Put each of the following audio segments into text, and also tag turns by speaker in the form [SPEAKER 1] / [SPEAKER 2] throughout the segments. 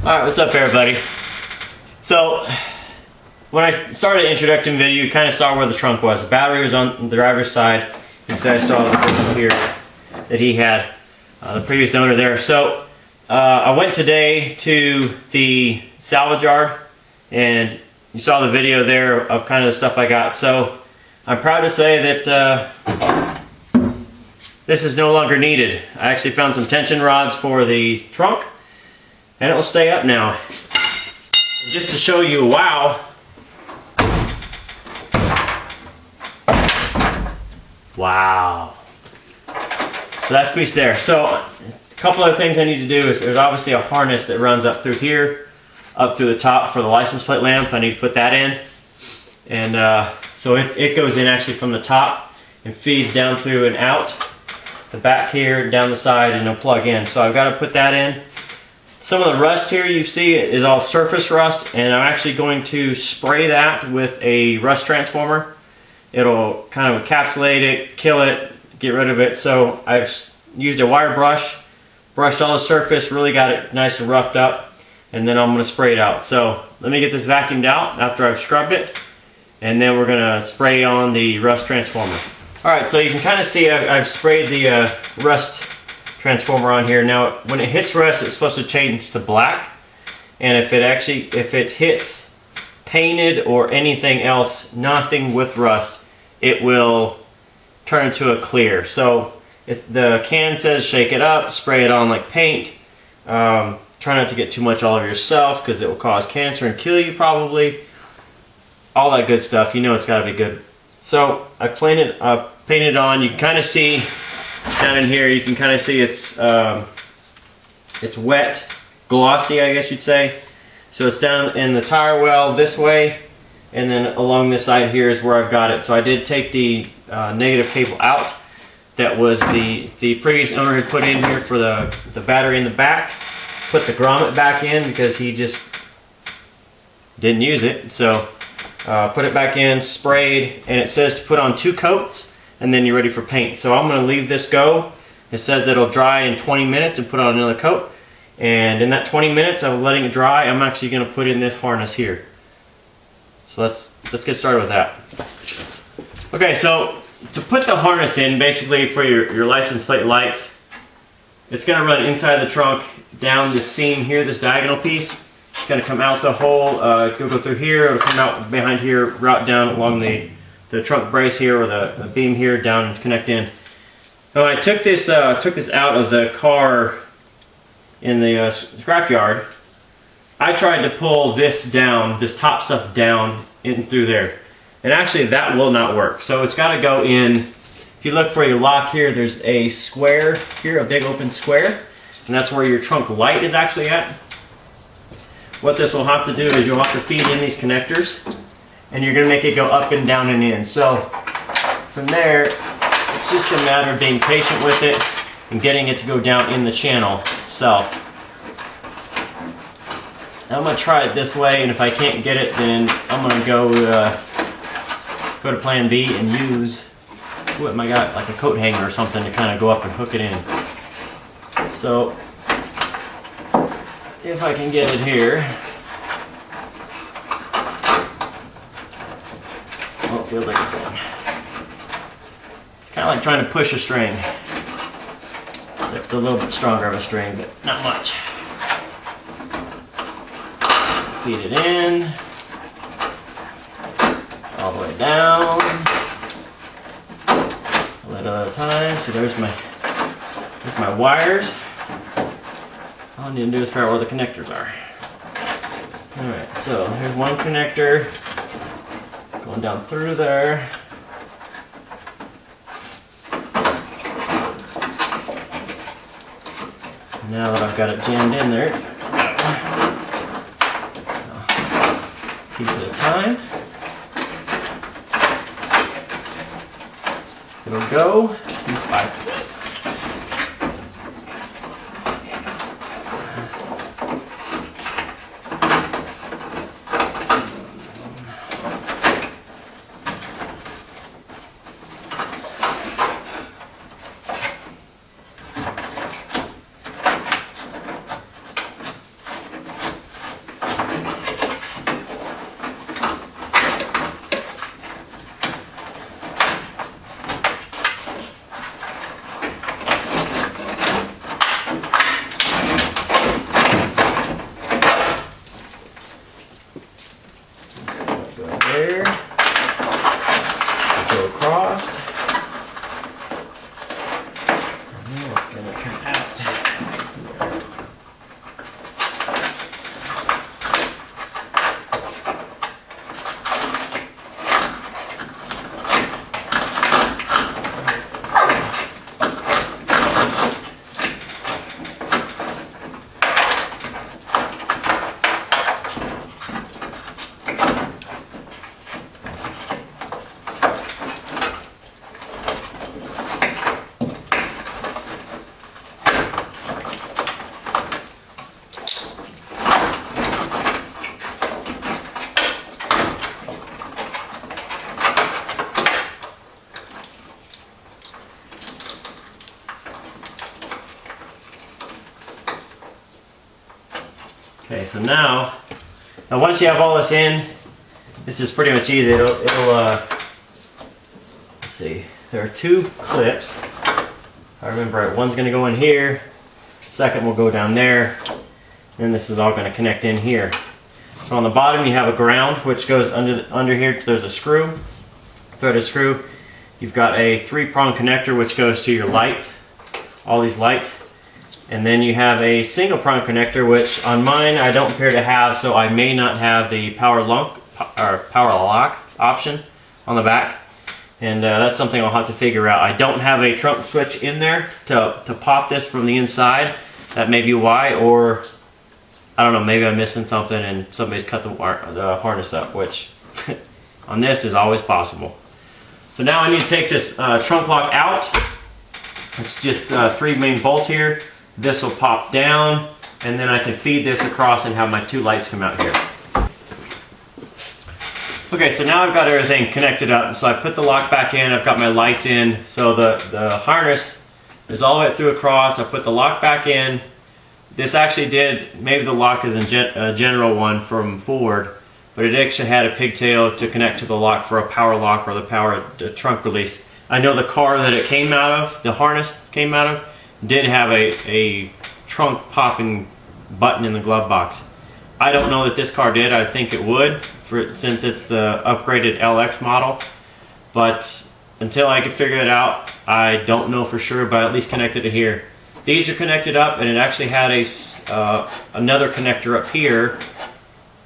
[SPEAKER 1] Alright, what's up everybody? So, when I started the introduction video, you kind of saw where the trunk was. The battery was on the driver's side. You see I saw the video here that he had, the previous owner there. So, I went today to the salvage yard, and you saw the video there of kind of the stuff I got. So, I'm proud to say that this is no longer needed. I actually found some tension rods for the trunk, and it will stay up now. And just to show you, wow. Wow. So that piece there. So a couple other things I need to do is there's obviously a harness that runs up through here, up through the top for the license plate lamp. I need to put that in. And so it goes in actually from the top and feeds down through and out the back here, down the side, and it'll plug in. So I've got to put that in. Some of the rust here you see is all surface rust, and I'm actually going to spray that with a rust transformer. It'll kind of encapsulate it, kill it, get rid of it. So I've used a wire brush, brushed all the surface, really got it nice and roughed up, and then I'm going to spray it out. So let me get this vacuumed out after I've scrubbed it, and then we're going to spray on the rust transformer. Alright, so you can kind of see I've sprayed the rust transformer on here. Now when it hits rust, it's supposed to change to black, and if it hits painted or anything else, nothing with rust, it will turn into a clear. So the can says shake it up, spray it on like paint. Try not to get too much all over yourself because it will cause cancer and kill you probably. All that good stuff, you know it's got to be good. So I painted on. You can kind of see down in here, you can kind of see it's wet, glossy I guess you'd say. So it's down in the tire well this way, and then along this side here is where I've got it. So I did take the negative cable out that was the previous owner had put in here for the battery in the back. Put the grommet back in because he just didn't use it. So put it back in, sprayed, and it says to put on 2 coats and then you're ready for paint. So I'm going to leave this go. It says that it'll dry in 20 minutes and put on another coat. And in that 20 minutes of letting it dry, I'm actually going to put in this harness here. So let's get started with that. Okay, so to put the harness in, basically for your license plate lights, it's going to run inside the trunk down this seam here, this diagonal piece. It's going to come out the hole, it'll go through here, it'll come out behind here, route down along the trunk brace here, or the beam here, down and connect in. Now when I took this out of the car in the scrapyard, I tried to pull this down, this top stuff down in through there. And actually that will not work. So it's got to go in. If you look for your lock here, there's a square here, a big open square. And that's where your trunk light is actually at. What this will have to do is you'll have to feed in these connectors, and you're going to make it go up and down and in. So from there, it's just a matter of being patient with it and getting it to go down in the channel itself. Now I'm going to try it this way, and if I can't get it, then I'm going to go to plan B and use, what am I got, like a coat hanger or something to kind of go up and hook it in. So if I can get it here. Oh, it feels like it's going. It's kind of like trying to push a string. It's a little bit stronger of a string, but not much. Feed it in. All the way down. A little at a time. So there's my wires. All I need to do is figure out where the connectors are. Alright, so here's one connector going down through there. Now that I've got it jammed in there, it's a piece at a time. It'll go piece by piece. Okay, so now once you have all this in, this is pretty much easy. Let's see, there are 2 clips. I remember right, one's going to go in here, second will go down there, and this is all going to connect in here. So on the bottom you have a ground which goes under here. There's a screw, threaded screw. You've got a 3-prong connector which goes to your lights, all these lights. And then you have a single prong connector, which on mine I don't appear to have, so I may not have the power lock option on the back. And that's something I'll have to figure out. I don't have a trunk switch in there to pop this from the inside. That may be why, or I don't know, maybe I'm missing something and somebody's cut the harness up, which on this is always possible. So now I need to take this trunk lock out. It's just 3 main bolts here. This will pop down, and then I can feed this across and have my 2 lights come out here. Okay, so now I've got everything connected up. So I put the lock back in, I've got my lights in. So the harness is all the way through across. I put the lock back in. This actually did, maybe the lock is a general one from Ford, but it actually had a pigtail to connect to the lock for a power lock or the trunk release. I know the car that it came out of, the harness came out of, did have a trunk popping button in the glove box. I don't know that this car did. I think it would, since it's the upgraded LX model. But until I can figure it out, I don't know for sure, but I at least connected it here. These are connected up, and it actually had another connector up here.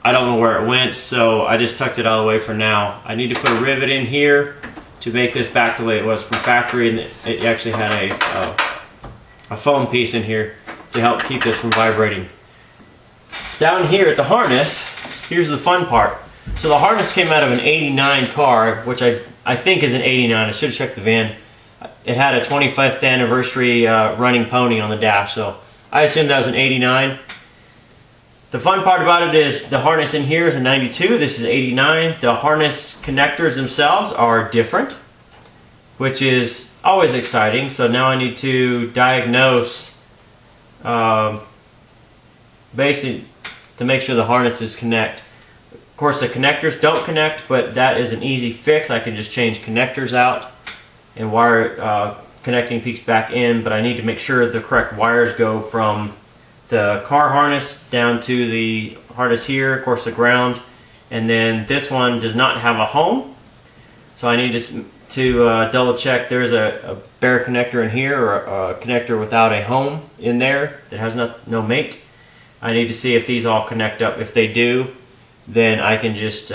[SPEAKER 1] I don't know where it went, so I just tucked it out of the way for now. I need to put a rivet in here to make this back the way it was from factory, and it actually had a foam piece in here to help keep this from vibrating. Down here at the harness, here's the fun part. So the harness came out of an 89 car, which I think is an 89. I should have checked the VIN. It had a 25th anniversary running pony on the dash, so I assumed that was an 89. The fun part about it is the harness in here is a 92. This is 89. The harness connectors themselves are different, which is always exciting. So now I need to diagnose basically to make sure the harnesses connect. Of course the connectors don't connect, but that is an easy fix. I can just change connectors out and wire connecting piece back in, but I need to make sure the correct wires go from the car harness down to the harness here, of course the ground, and then this one does not have a home, so I need to double check. There's a bare connector in here, or a connector without a home in there that has no mate. I need to see if these all connect up. If they do, then I can just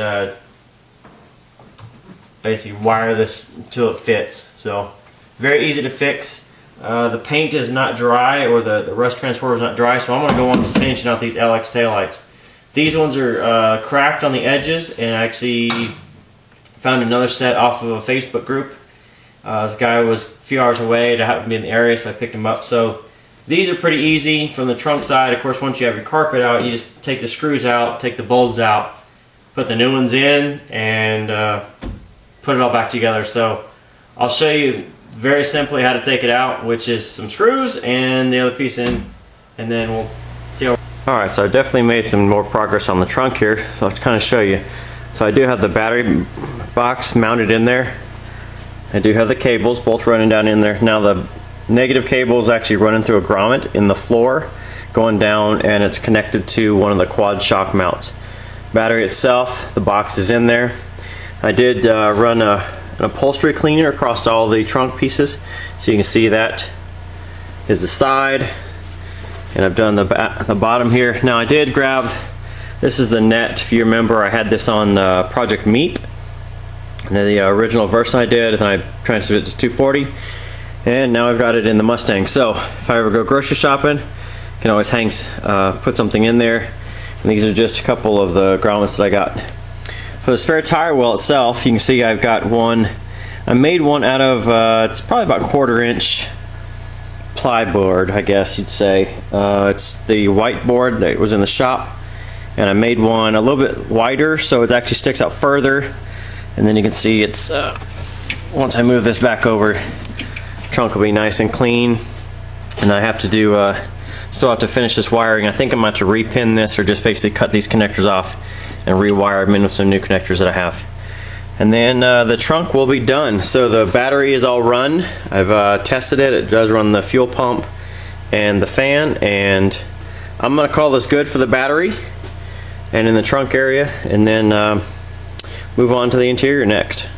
[SPEAKER 1] basically wire this until it fits. So very easy to fix. The paint is not dry, or the rust transfer is not dry, so I'm going to go on to changing out these LX taillights. These ones are cracked on the edges, and I actually found another set off of a Facebook group. This guy was a few hours away. It happened to be in the area, so I picked him up. So these are pretty easy from the trunk side. Of course, once you have your carpet out, you just take the screws out, take the bulbs out, put the new ones in, and put it all back together. So I'll show you very simply how to take it out, which is some screws and the other piece in, and then we'll see how. Alright, so I definitely made some more progress on the trunk here, so I'll kind of show you. So I do have the battery box mounted in there. I do have the cables both running down in there. Now the negative cable is actually running through a grommet in the floor, going down, and it's connected to one of the quad shock mounts. Battery itself, the box is in there. I did run an upholstery cleaner across all the trunk pieces, so you can see that is the side, and I've done the bottom here. Now I did grab, this is the net. If you remember, I had this on Project Meep, and then the original Versa I did, and I transferred it to 240, and now I've got it in the Mustang. So if I ever go grocery shopping, I can always put something in there. And these are just a couple of the grommets that I got. For the spare tire well itself, you can see I've got one. I made one out of, it's probably about 1/4 inch plyboard, I guess you'd say. It's the white board that was in the shop. And I made one a little bit wider so it actually sticks out further. And then you can see it's, once I move this back over, the trunk will be nice and clean. And I have to do Still have to finish this wiring. I think I'm about to repin this or just basically cut these connectors off and rewire them into some new connectors that I have. And then the trunk will be done. So the battery is all run. I've tested it. It does run the fuel pump and the fan, and I'm gonna call this good for the battery and in the trunk area, and then move on to the interior next.